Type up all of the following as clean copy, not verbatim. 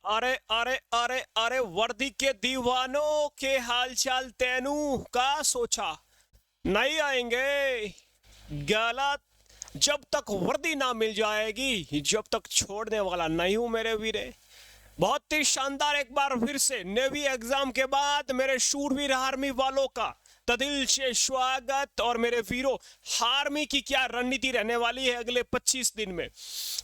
अरे अरे अरे अरे वर्दी के दीवानों के हाल चाल तेनू का सोचा नहीं आएंगे गलत। जब तक वर्दी ना मिल जाएगी जब तक छोड़ने वाला नहीं हूं मेरे वीरे। बहुत ही शानदार एक बार फिर से नेवी एग्जाम के बाद मेरे शूरवीर आर्मी वालों का तदिल से स्वागत। और मेरे वीरों, आर्मी की क्या रणनीति रहने वाली है अगले 25 दिन में,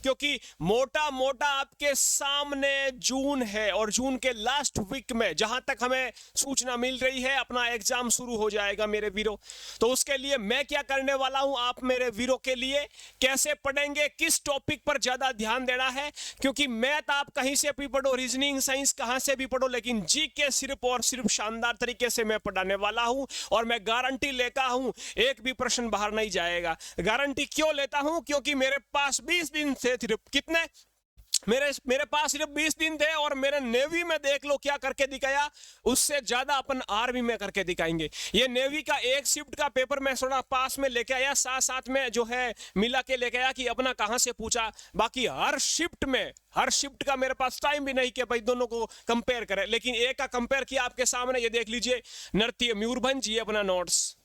क्योंकि मोटा मोटा आपके सामने जून है और जून के लास्ट वीक में जहां तक हमें सूचना मिल रही है अपना एग्जाम शुरू हो जाएगा मेरे वीरों। तो उसके लिए मैं क्या करने वाला हूं आप मेरे वीरों के लिए, कैसे पढ़ेंगे, किस टॉपिक पर ज्यादा ध्यान देना है, क्योंकि मैथ आप कहीं से भी पढ़ो, रीजनिंग साइंस कहां से भी पढ़ो, लेकिन जी के सिर्फ और सिर्फ शानदार तरीके से मैं पढ़ाने वाला हूं। और मैं गारंटी लेता हूं एक भी प्रश्न बाहर नहीं जाएगा। गारंटी क्यों लेता हूं, क्योंकि मेरे पास 20 दिन थे, सिर्फ कितने, मेरे पास सिर्फ 20 दिन थे और मेरे नेवी में देख लो क्या करके दिखाया, उससे ज्यादा अपन आर्मी में करके दिखाएंगे। ये नेवी का एक शिफ्ट का पेपर मैं थोड़ा पास में लेके आया, साथ साथ में जो है मिला के लेके आया कि अपना कहां से पूछा। बाकी हर शिफ्ट का मेरे पास टाइम भी नहीं कि भाई दोनों को कंपेयर करें, लेकिन एक का कंपेयर किया आपके सामने, ये देख लीजिए। नृत्य मयूरभंज ये अपना नोट्स,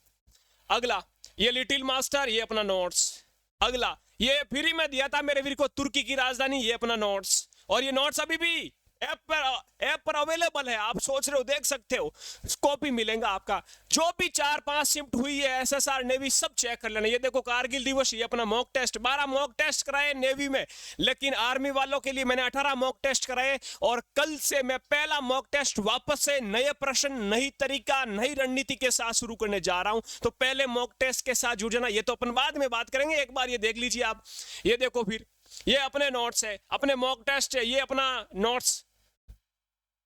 अगला ये लिटिल मास्टर ये अपना नोट्स, अगला ये फ्री में दिया था मेरे वीर को तुर्की की राजधानी ये अपना नोट्स। और ये नोट्स अभी भी ऐप पर अवेलेबल है, आप सोच रहे हो देख सकते हो, कॉपी मिलेगा आपका। जो भी 4-5 शिफ्ट हुई है एसएसआर नेवी सब चेक कर लेना। ये देखो कारगिल दिवस ये अपना मॉक टेस्ट, 12 मॉक टेस्ट कराए नेवी में, लेकिन आर्मी वालों के लिए मैंने 18 मॉक टेस्ट कराए। और कल से मैं पहला मॉक टेस्ट वापस से नए प्रश्न, नई तरीका, नई रणनीति के साथ शुरू करने जा रहा हूं। तो पहले मॉक टेस्ट के साथ जुड़ जाना। ये तो अपन बाद में बात करेंगे, एक बार ये देख लीजिए आप। ये देखो फिर ये अपने नोट्स है, अपने मॉक टेस्ट है, ये अपना नोट्स।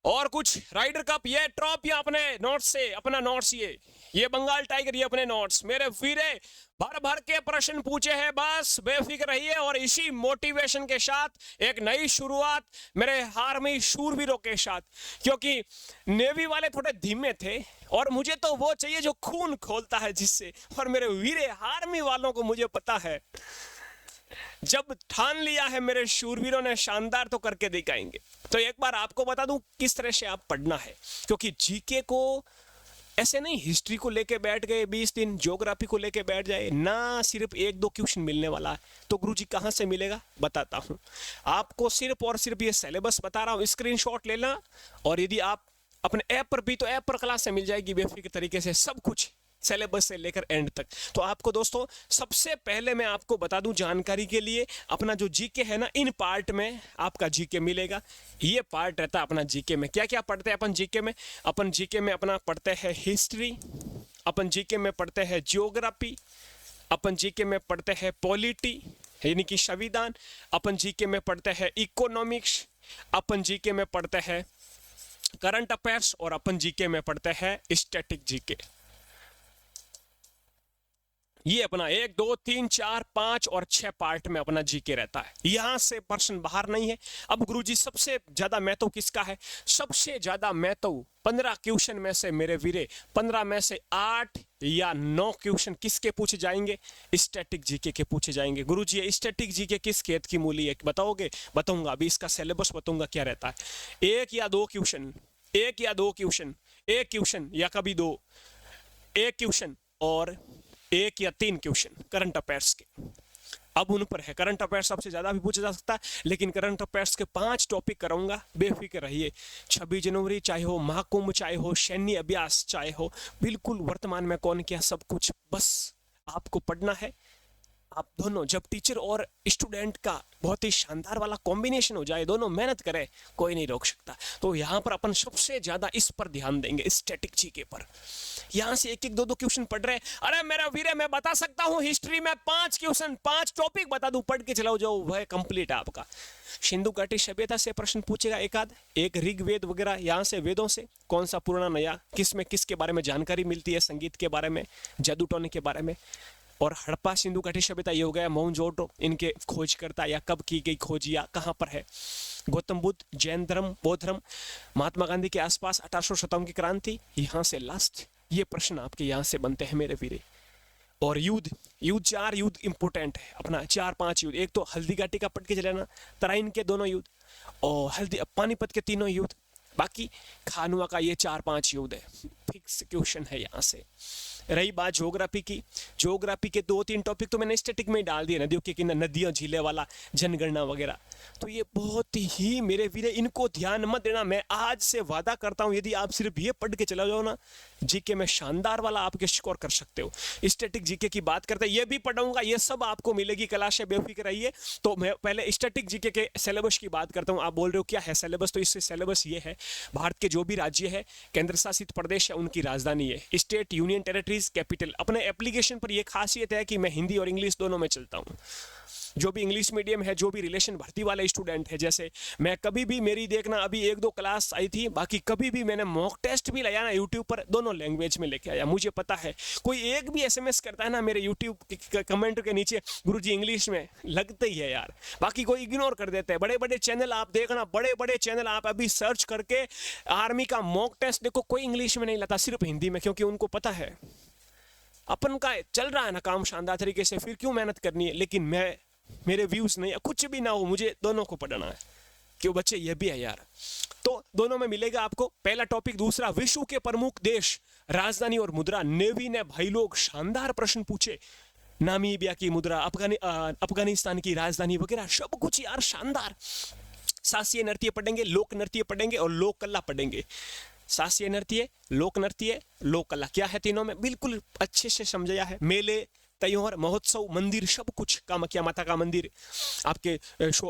और कुछ राइडर कप ये ट्रॉफियां अपने नोट्स से, अपना नोट्स ये बंगाल टाइगर ये अपने नोट्स। मेरे वीरे भर भर के प्रश्न पूछे हैं, बस बेफिक्र रहिए। और इसी मोटिवेशन के साथ एक नई शुरुआत मेरे आर्मी शूरवीरों के साथ, क्योंकि नेवी वाले थोड़े धीमे थे और मुझे तो वो चाहिए जो खून खोलता है जिससे। और मेरे वीरे आर्मी वालों को मुझे पता है, जब ठान लिया है मेरे शूरवीरों ने, शानदार तो करके दिखाएंगे। तो एक बार आपको बता दूं किस तरह से आप पढ़ना है, क्योंकि जीके को ऐसे नहीं हिस्ट्री को लेके बैठ गए 20 दिन, ज्योग्राफी को लेके बैठ जाए ना, सिर्फ 1-2 क्वेश्चन मिलने वाला है। तो गुरुजी कहां से मिलेगा बताता हूं आपको, सिर्फ और सिर्फ ये सिलेबस बता रहा हूं, स्क्रीनशॉट लेना। और यदि आप अपने ऐप पर भी, तो ऐप पर क्लास से मिल जाएगी बेफिक्र तरीके से सब कुछ, सिलेबस से लेकर एंड तक। तो आपको दोस्तों सबसे पहले मैं आपको बता दूं जानकारी के लिए, अपना जो जीके है ना, इन पार्ट में आपका जीके मिलेगा। ये पार्ट रहता है अपना जीके में। क्या क्या पढ़ते हैं अपन जीके में? अपन जीके में अपना पढ़ते हैं हिस्ट्री, अपन जीके में पढ़ते हैं जियोग्राफी, अपन जीके में पढ़ते हैं पॉलिटी यानी कि संविधान, अपन जीके में पढ़ते हैं इकोनॉमिक्स, अपन जीके में पढ़ते हैं करंट अफेयर्स, और अपन जीके में पढ़ते हैं स्टैटिक जीके। ये अपना 1, 2, 3, 4, 5 और 6 पार्ट में अपना जीके रहता है। यहां से प्रश्न बाहर नहीं है। अब गुरुजी सबसे ज्यादा महत्व किसका है? सबसे ज्यादा महत्व 15 क्वेश्चन में से मेरे वीरे, 15 में से 8 या 9 क्वेश्चन किसके पूछे जाएंगे? स्टैटिक जीके के पूछे जाएंगे। गुरुजी ये स्टैटिक जीके किस खेत की मूली है बताओगे? बताऊंगा, अभी इसका सिलेबस बताऊंगा क्या रहता है। 1 या 2 क्वेश्चन, 1 या 2 क्वेश्चन, 1 क्वेश्चन या कभी 2, 1 क्वेश्चन और 1 या 3 क्वेश्चन करंट अफेयर्स के। अब उन पर है, करंट अफेयर्स सबसे ज्यादा भी पूछा जा सकता है, लेकिन करंट अफेयर्स के 5 टॉपिक कराऊंगा, बेफिक्र रहिए। 26 जनवरी चाहे हो, महाकुंभ चाहे हो, सैन्य अभ्यास चाहे हो, बिल्कुल वर्तमान में कौन क्या सब कुछ, बस आपको पढ़ना है। आप दोनों जब टीचर और स्टूडेंट का बहुत ही शानदार वाला कॉम्बिनेशन हो जाए, दोनों मेहनत करें, कोई नहीं रोक सकता। तो यहाँ पर अपन सबसे ज्यादा इस पर ध्यान देंगे, स्टैटिक जीके पर। यहाँ से 1-1, 2-2 क्वेश्चन पढ़ रहे हैं। अरे मेरा वीरे मैं बता सकता हूँ हिस्ट्री में 5 क्वेश्चन, 5 टॉपिक बता दूं, पढ़ के चलाओ जाओ, वह कंप्लीट है आपका। सिंधु घाटी सभ्यता से प्रश्न पूछेगा एक ऋग्वेद वगैरह, यहाँ से वेदों से कौन सा पुराना नया, किस में किसके बारे में जानकारी मिलती है, संगीत के बारे में, जादू टोने के बारे में। और हड़प्पा सिंधु घाटी सभ्यता ये हो गया, मोहनजोदड़ो इनके खोज करता या कब की गई खोज या कहाँ पर है। गौतम बुद्ध, जैन धर्म, बौद्ध धर्म, महात्मा गांधी के आसपास 1800 शताब्दी की क्रांति, यहाँ से लास्ट ये प्रश्न आपके यहाँ से बनते हैं मेरे वीरे। और युद्ध, युद्ध 4 युद्ध इंपॉर्टेंट है अपना, 4-5 युद्ध। एक तो हल्दी घाटी का पट के चले ना, तराइन के दोनों युद्ध, और हल्दी पानीपत के तीनों युद्ध, बाकी खानवा का ये 4-5 युद्ध है। फिक्स क्वेश्चन है यहाँ से। रही बात ज्योग्राफी की, ज्योग्राफी के 2-3 टॉपिक तो मैंने स्टैटिक में ही डाल दिए, नदियों के किनारे, नदियां झीलें वाला, जनगणना वगैरह। तो ये बहुत ही मेरे वीरे, इनको ध्यान मत देना। मैं आज से वादा करता हूं, यदि आप सिर्फ ये पढ़ के चला जाओ ना, जीके में शानदार वाला आपके स्कोर कर सकते हो। स्टैटिक जीके की बात करते हैं, ये भी पढ़ाऊंगा, ये सब आपको मिलेगी, क्लास से बेफिक्र रहिए। तो मैं पहले स्टैटिक जीके के सिलेबस की बात करता हूँ। आप बोल रहे हो क्या है सिलेबस, तो इससे सिलेबस ये है, भारत के जो भी राज्य है, केंद्र शासित प्रदेश है, उनकी राजधानी है, स्टेट, यूनियन टेरिटरीज, कैपिटल। अपने एप्लीकेशन पर यह खासियत है कि मैं हिंदी और इंग्लिश दोनों में चलता हूँ। जो भी इंग्लिश मीडियम है, जो भी रिलेशन भर्ती वाले स्टूडेंट है, जैसे मैं कभी भी, मेरी देखना अभी 1-2 क्लास आई थी, बाकी कभी भी मैंने मॉक टेस्ट भी लाया ना यूट्यूब पर, दोनों लैंग्वेज में लेके आया। मुझे पता है कोई एक भी एसएमएस करता है ना मेरे यूट्यूब कमेंट के नीचे, गुरुजी इंग्लिश में, लगते ही है यार, बाकी कोई इग्नोर कर देते हैं। बड़े बड़े चैनल आप देखना, बड़े बड़े चैनल आप अभी सर्च करके आर्मी का मॉक टेस्ट देखो, कोई इंग्लिश में नहीं लाता, सिर्फ हिंदी में, क्योंकि उनको पता है अपन का चल रहा है ना काम शानदार तरीके से, फिर क्यों मेहनत करनी है। लेकिन मैं, मेरे व्यूज नहीं, कुछ भी ना हो, मुझे दोनों को पढ़ना है, क्यों बच्चे ये भी है यार। तो दोनों में मिलेगा आपको पहला टॉपिक। दूसरा, विश्व के प्रमुख देश, राजधानी और मुद्रा। नेवी ने भाई लोग शानदार प्रश्न पूछे, नामीबिया की मुद्रा, अफगानिस्तान की राजधानी वगैरह, सब कुछ यार शानदार। शास्त्रीय नृत्य पढ़ेंगे, लोक नृत्य पढ़ेंगे और लोक कला पढ़ेंगे। शास्त्रीय नृत्य, लोक नृत्य, लोक कला क्या है, तीनों में बिल्कुल अच्छे से समझाया है। मेले, त्योहार, महोत्सव, मंदिर, सब कुछ, कामाख्या माता का मंदिर, आपके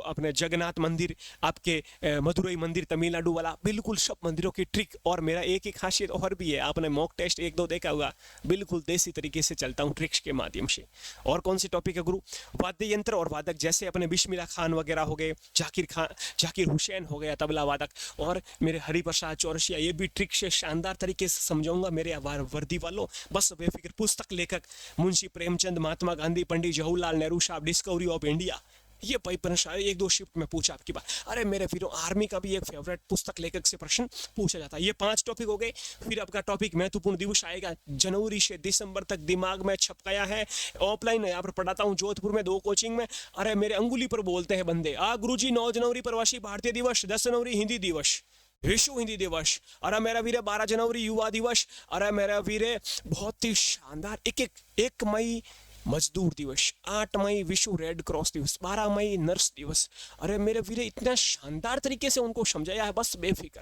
अपने जगन्नाथ मंदिर, आपके मदुरई मंदिर तमिलनाडु वाला, बिल्कुल सब मंदिरों की ट्रिक। और मेरा एक ही खासियत और भी है, आपने मॉक टेस्ट 1-2 देखा होगा, बिल्कुल देसी तरीके से चलता हूँ, ट्रिक्स के माध्यम से। और कौन सी टॉपिक है गुरु, वाद्य यंत्र और वादक, जैसे अपने बिस्मिल्लाह खान वगैरह हो गए, जाकिर हुसैन हो गया तबला वादक, और मेरे हरिप्रसाद चौरसिया, ये भी ट्रिक से शानदार तरीके से समझाऊंगा मेरे वर्दी वालों, बस बेफिक्र। पुस्तक लेखक मुंशी प्रेमचंद, महात्मा गांधी, पंडित जवाहरलाल नेहरू साहब, डिस्कवरी ऑफ इंडिया, ये प्रश्न 1-2 शिफ्ट में पूछा आपकी बात। अरे मेरे फिर आर्मी का भी एक फेवरेट पुस्तक लेखक से प्रश्न पूछा जाता है। ये 5 टॉपिक हो गए। फिर आपका टॉपिक महत्वपूर्ण दिवस आएगा, जनवरी से दिसंबर तक दिमाग में छपकाया है, ऑफलाइन यहाँ पर पढ़ाता हूँ जोधपुर में 2 कोचिंग में। अरे मेरे अंगुली पर बोलते हैं बंदे, गुरुजी 9 जनवरी प्रवासी भारतीय दिवस, 10 जनवरी हिंदी दिवस, विश्व हिंदी दिवस, अरे मेरा वीरे 12 जनवरी युवा दिवस, अरे मेरा वीरे बहुत ही शानदार, 1 मई मजदूर दिवस, 8 मई विश्व रेड क्रॉस दिवस, 12 मई नर्स दिवस। अरे मेरे वीरे इतना शानदार तरीके से उनको समझाया है, बस बेफिक्र।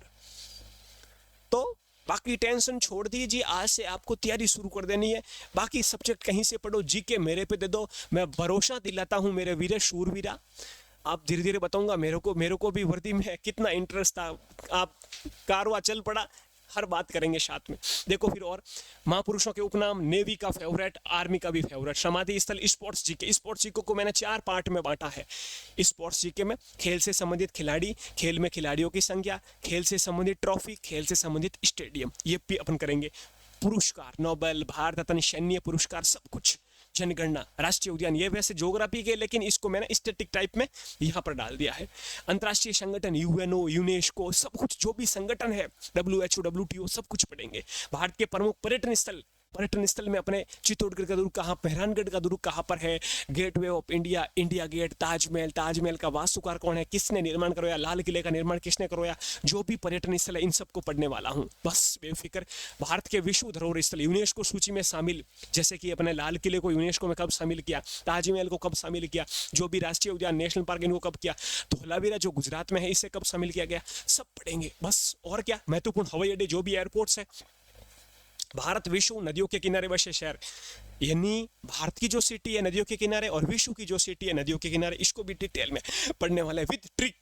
तो बाकी टेंशन छोड़ दीजिए, आज से आपको तैयारी शुरू कर देनी है। बाकी सब्जेक्ट कहीं से पढ़ो, जीके मेरे पे दे दो, मैं भरोसा दिलाता हूँ मेरे वीरे शूरवीरा। आप धीरे धीरे बताऊंगा मेरे को भी वर्दी में कितना इंटरेस्ट था, आप कारवा चल पड़ा, हर बात करेंगे साथ में। देखो फिर और महापुरुषों के उपनाम, नेवी का फेवरेट, आर्मी का भी फेवरेट, समाधि स्थल, स्पोर्ट्स जीके। स्पोर्ट्स जीके को मैंने 4 पार्ट में बांटा है। स्पोर्ट्स जीके में खेल से संबंधित खिलाड़ी, खेल में खिलाड़ियों की संख्या, खेल से संबंधित ट्रॉफी, खेल से संबंधित स्टेडियम, ये भी अपन करेंगे। पुरस्कार, नोबेल, भारत रत्न, सैन्य पुरस्कार, सब कुछ, जनगणना, राष्ट्रीय उद्यान, ये वैसे ज्योग्राफी के, लेकिन इसको मैंने स्टैटिक टाइप में यहाँ पर डाल दिया है। अंतर्राष्ट्रीय संगठन, यूएनओ, यूनेस्को, सब कुछ जो भी संगठन है, WHO, WTO, सब कुछ पढ़ेंगे। भारत के प्रमुख पर्यटन स्थल में अपने चित्तौड़गढ़ का दुर्ग कहाँ, मेहरानगढ़ का दुर्ग कहाँ पर है, Gateway of India, India Gate, Taj Mahal का वास्तुकार कौन है, किसने निर्माण करवाया, लाल किले का निर्माण किसने करवाया, जो भी पर्यटन स्थल है इन सबको पढ़ने वाला हूँ, बस बेफिक्र। भारत के विश्व धरोहर स्थल यूनेस्को सूची में शामिल, जैसे कि अपने लाल किले को यूनेस्को में कब शामिल किया, ताजमहल को कब शामिल किया, जो भी राष्ट्रीय उद्यान, नेशनल पार्क, इनको कब किया, धौलावीरा जो गुजरात में है इसे कब शामिल किया गया, सब पढ़ेंगे बस। और क्या, महत्वपूर्ण हवाई अड्डे, जो भी एयरपोर्ट्स है। भारत विश्व नदियों के किनारे बसे शहर, यानी भारत की जो सिटी है नदियों के किनारे और विश्व की जो सिटी है नदियों के किनारे, इसको भी डिटेल में पढ़ने वाला है विद ट्रिक।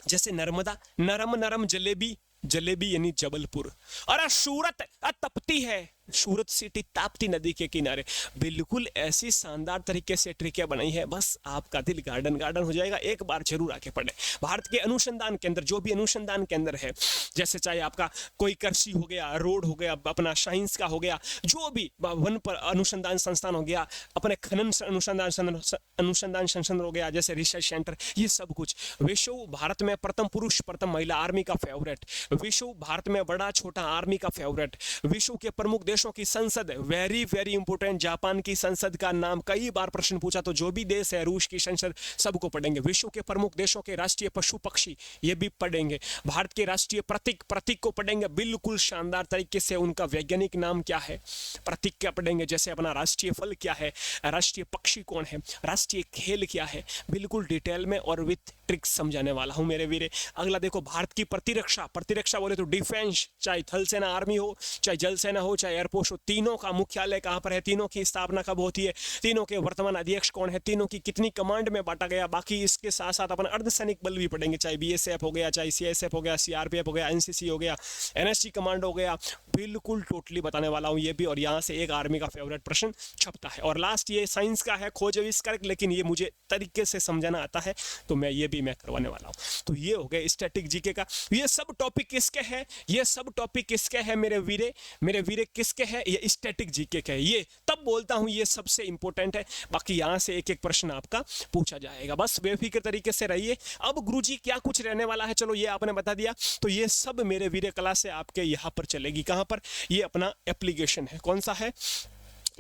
जैसे नर्मदा, नरम जलेबी यानी जबलपुर। अरे सूरत तपती है, सूरत सिटी ताप्ती नदी के किनारे, बिल्कुल ऐसी शानदार तरीके से ट्रिकें बनाई है, बस आपका दिल गार्डन हो जाएगा। एक बार जरूर आके पढ़े। भारत के अनुसंधान केंद्र, जो भी अनुसंधान केंद्र है, जैसे चाहे आपका कोई कृषि हो गया, रोड हो गया, अपना साइंस का हो गया, जो भी वन पर अनुसंधान संस्थान हो गया, अपने खनन अनुसंधान संस्थान हो गया, जैसे रिसर्च सेंटर, ये सब कुछ। विश्व भारत में प्रथम पुरुष प्रथम महिला, आर्मी का फेवरेट। विश्व भारत में बड़ा छोटा, आर्मी का फेवरेट। विश्व के प्रमुख देश देशों की संसद, वेरी वेरी इंपोर्टेंट, जापान की संसद का नाम कई बार प्रश्न पूछा, तो जो भी देश है, रूस की संसद, सबको पढ़ेंगे। विश्व के प्रमुख देशों के राष्ट्रीय पशु पक्षी, ये भी पढ़ेंगे। भारत के राष्ट्रीय प्रतीक, प्रतीक को पढ़ेंगे बिल्कुल शानदार तरीके से, उनका वैज्ञानिक नाम क्या है, प्रतीक क्या पढ़ेंगे, जैसे अपना राष्ट्रीय फल क्या है, राष्ट्रीय पक्षी कौन है, राष्ट्रीय खेल क्या है, बिल्कुल डिटेल में और विथ ट्रिक्स समझाने वाला हूं मेरे वीरे। अगला देखो, भारत की प्रतिरक्षा, प्रतिरक्षा बोले तो डिफेंस, चाहे थल सेना आर्मी हो, चाहे जल सेना हो, चाहे एयरफोर्स हो, तीनों का मुख्यालय कहां पर है, तीनों की स्थापना कब होती है, तीनों के वर्तमान अध्यक्ष कौन है, तीनों की कितनी कमांड में बांटा गया। बाकी इसके साथ साथ अपन अर्धसैनिक बल भी पढ़ेंगे, चाहे बीएसएफ हो गया, चाहे सीआईएसएफ हो गया, सीआरपीएफ हो गया, एनसीसी हो गया, एनएसजी कमांड हो गया, बिल्कुल टोटली बताने वाला हूं ये भी। और यहां से एक आर्मी का फेवरेट प्रश्न छपता है। और लास्ट ये साइंस का है, खोज आविष्कार, लेकिन ये मुझे तरीके से समझाना आता है, तो मैं ये भी मैं करवाने वाला हूं। तो ये हो गए स्टैटिक जीके का। ये सब टॉपिक किसके हैं, ये सब टॉपिक किसके हैं मेरे वीरे, मेरे वीरे किसके हैं, ये स्टैटिक जीके के है। ये तब बोलता हूं ये सबसे इंपॉर्टेंट है, बाकी यहां से एक एक प्रश्न आपका पूछा जाएगा, बस बेफिक्र तरीके से रहिए। अब गुरुजी क्या कुछ रहने वाला है, चलो ये आपने बता दिया, तो ये सब मेरे वीरे क्लास से आपके यहाँ पर चलेगी। कहां पर, ये अपना एप्लीकेशन है, कौन सा है,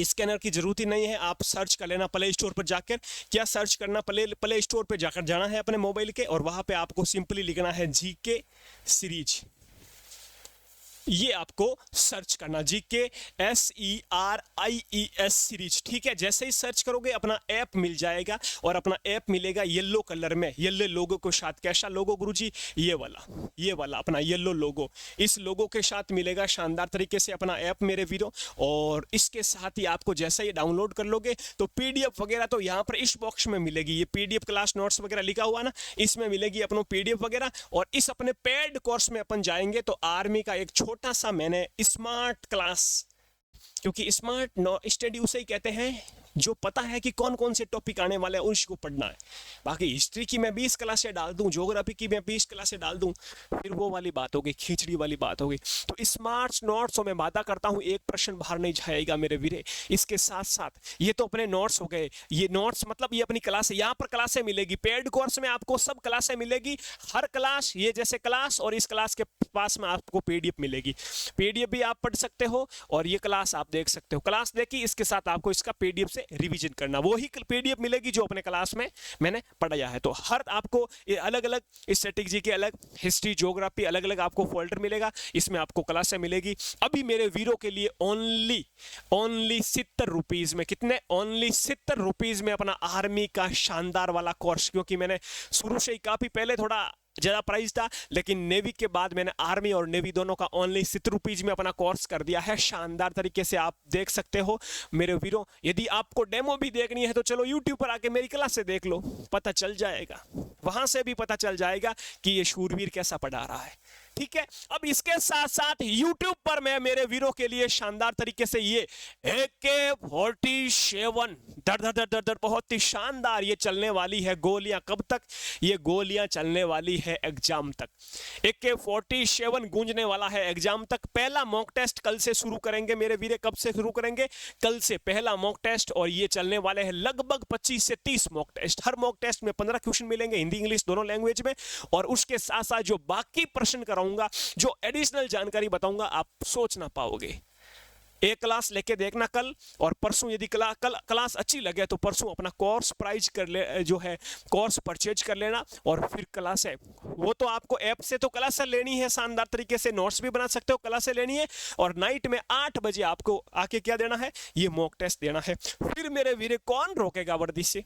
स्कैनर की जरूरत ही नहीं है, आप सर्च कर लेना प्ले स्टोर पर जाकर। क्या सर्च करना, प्ले स्टोर पर जाकर जाना है अपने मोबाइल के, और वहां पे आपको सिंपली लिखना है जीके सीरीज, ये आपको सर्च करना, जीके SERIES सीरीज, ठीक है। जैसे ही सर्च करोगे अपना ऐप मिल जाएगा, और अपना ऐप मिलेगा येलो कलर में, येलो लोगो के साथ। कैसा लोगो गुरुजी, ये वाला अपना येलो लोगो, इस लोगो के साथ मिलेगा शानदार तरीके से अपना ऐप मेरे वीरो। और इसके साथ ही आपको जैसे ही डाउनलोड कर लोगे तो PDF वगैरह तो यहाँ पर इस बॉक्स में मिलेगी, ये PDF क्लास नोट्स वगैरह लिखा हुआ ना, इसमें मिलेगी अपनो PDF वगैरह। और इस अपने पेड कोर्स में अपन जाएंगे तो आर्मी का एक छोटा सा मैंने स्मार्ट क्लास, क्योंकि स्मार्ट स्टडी उसे ही कहते हैं जो पता है कि कौन कौन से टॉपिक आने वाले हैं, उसको पढ़ना है। बाकी हिस्ट्री की मैं 20 क्लासें डाल दूं, ज्योग्राफी की मैं 20 क्लासें डाल दूं, फिर वो वाली बात होगी, खिचड़ी वाली बात होगी। तो स्मार्ट नोट्स मैं वादा करता हूं एक प्रश्न बाहर नहीं जाएगा मेरे वीरे। इसके साथ साथ ये तो अपने नोट्स हो गए, ये नोट्स मतलब ये अपनी क्लास है, यहाँ पर क्लासें मिलेगी, पेड कोर्स में आपको सब क्लासें मिलेगी, हर क्लास, ये जैसे क्लास और इस क्लास के पास में आपको PDF मिलेगी, PDF भी आप पढ़ सकते हो और ये क्लास आप देख सकते हो। क्लास देखी, इसके साथ आपको इसका PDF से रिवीजन करना, वो ही PDF मिलेगी जो अपने क्लास में मैंने पढ़ाया है। तो हर आपको ये अलग अलग स्ट्रेटेजी के अलग, हिस्ट्री ज्योग्राफी अलग अलग आपको फोल्डर मिलेगा, इसमें आपको क्लासें मिलेगी। अभी मेरे वीरों के लिए ओनली 70 रुपीज में, कितने, ओनली 70 रुपीज में अपना आर्मी का शानदार वाला कोर्स, क्योंकि मैंने शुरू से ही काफी पहले थोड़ा ज़्यादा प्राइस था, लेकिन नेवी के बाद मैंने आर्मी और नेवी दोनों का ओनली 70 रुपीज में अपना कोर्स कर दिया है। शानदार तरीके से आप देख सकते हो मेरे वीरों। यदि आपको डेमो भी देखनी है तो चलो यूट्यूब पर आके मेरी क्लास से देख लो, पता चल जाएगा, वहां से भी पता चल जाएगा कि ये शूरवीर कैसा पढ़ा रहा है, ठीक है। अब इसके साथ साथ YouTube पर मैं मेरे वीरों के लिए शानदार तरीके से ये AK-47 दर दर दर दर दर बहुत ही शानदार ये चलने वाली है गोलियां। कब तक, ये गोलियां चलने वाली है एग्जाम तक। AK-47 गूंजने वाला है एग्जाम तक। पहला मॉक टेस्ट कल से शुरू करेंगे मेरे वीरे। कब से शुरू करेंगे, कल से पहला मॉक टेस्ट, और ये चलने वाले हैं लगभग 25 से 30 मॉक टेस्ट। हर मॉक टेस्ट में 15 क्वेश्चन मिलेंगे हिंदी इंग्लिश दोनों लैंग्वेज में, और उसके साथ साथ जो बाकी प्रश्न कराऊंगा, जो एडिशनल जानकारी बताऊंगा, आप सोच ना पाओगे। एक क्लास लेके देखना कल, और परसों यदि कल क्लास अच्छी लगे तो परसों अपना कोर्स प्राइस कर ले, जो है कोर्स परचेज कर लेना, और फिर क्लास है वो तो आपको ऐप से तो क्लास लेनी है, शानदार तरीके से नोट्स भी बना सकते हो, क्लास लेनी है, और नाइट में 8 बजे आपको आके क्या देना है, ये मॉक टेस्ट देना है। फिर मेरे वीरे कौन रोकेगा वर्दी से,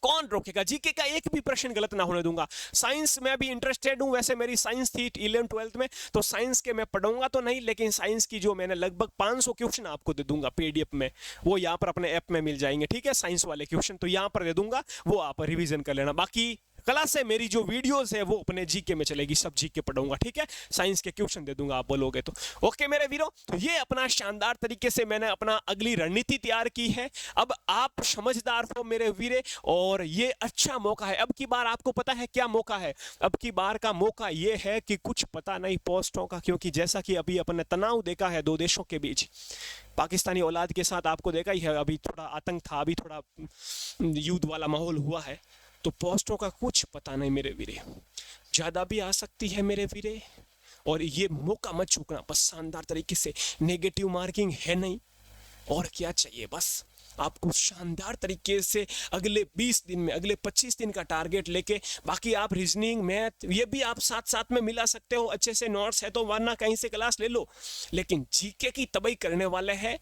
कौन रोकेगा। जीके का एक भी प्रश्न गलत ना होने दूंगा। साइंस में भी इंटरेस्टेड हूं, वैसे मेरी साइंस थी 11th-12th में, तो साइंस के मैं पढ़ूंगा तो नहीं, लेकिन साइंस की जो मैंने लगभग 500 क्वेश्चन आपको दे दूंगा PDF में, वो यहाँ पर अपने ऐप में मिल जाएंगे, ठीक है। साइंस वाले क्वेश्चन तो यहाँ पर दे दूंगा, वो आप रिवीजन कर लेना। बाकी क्लास है मेरी जो वीडियोस है वो अपने जीके में चलेगी, सब जीके पढ़ाऊंगा, ठीक है। साइंस के क्वेश्चन दे दूंगा आप बोलोगे तो। ओके मेरे वीरों, तो ये अपना शानदार तरीके से मैंने अपना अगली रणनीति तैयार की है। अब आप समझदार हो मेरे वीरे, और ये अच्छा मौका है। अब की बार आपको पता है क्या मौका है, अब की बार का मौका ये है कि कुछ पता नहीं पोस्टों का, क्योंकि जैसा कि अभी अपने तनाव देखा है दो देशों के बीच, पाकिस्तानी औलाद के साथ आपको देखा ही है, अभी थोड़ा आतंक था, अभी थोड़ा युद्ध वाला माहौल हुआ है, तो पोस्टों का कुछ पता नहीं मेरे वीरे। ज्यादा भी आ सकती है मेरे वीरे, और ये मौका मत चूकना, बस शानदार तरीके से, नेगेटिव मार्किंग है नहीं, और क्या चाहिए, बस आपको शानदार तरीके से अगले 20 दिन में, अगले 25 दिन का टारगेट लेके, बाकी आप रीजनिंग, मैथ ये भी आप साथ साथ में मिला सकते हो, अच्छे से नोट्स है तो वरना कहीं से क्लास ले लो, लेकिन जीके की तबाही करने वाले हैं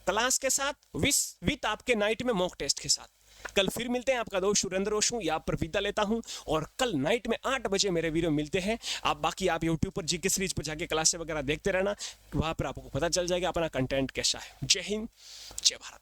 क्लास के साथ विथ आपके नाइट में मॉक टेस्ट के साथ। कल फिर मिलते हैं, आपका दोस्त सुरेंद्र रोश हूँ, यहाँ पर विदा लेता हूँ, और कल नाइट में 8 बजे मेरे वीडियो मिलते हैं। बाकी आप यूट्यूब पर जीके सीरीज पर जाके क्लासें वगैरह देखते रहना, वहाँ पर आपको पता चल जाएगा अपना कंटेंट कैसा है। जय हिंद, जय भारत।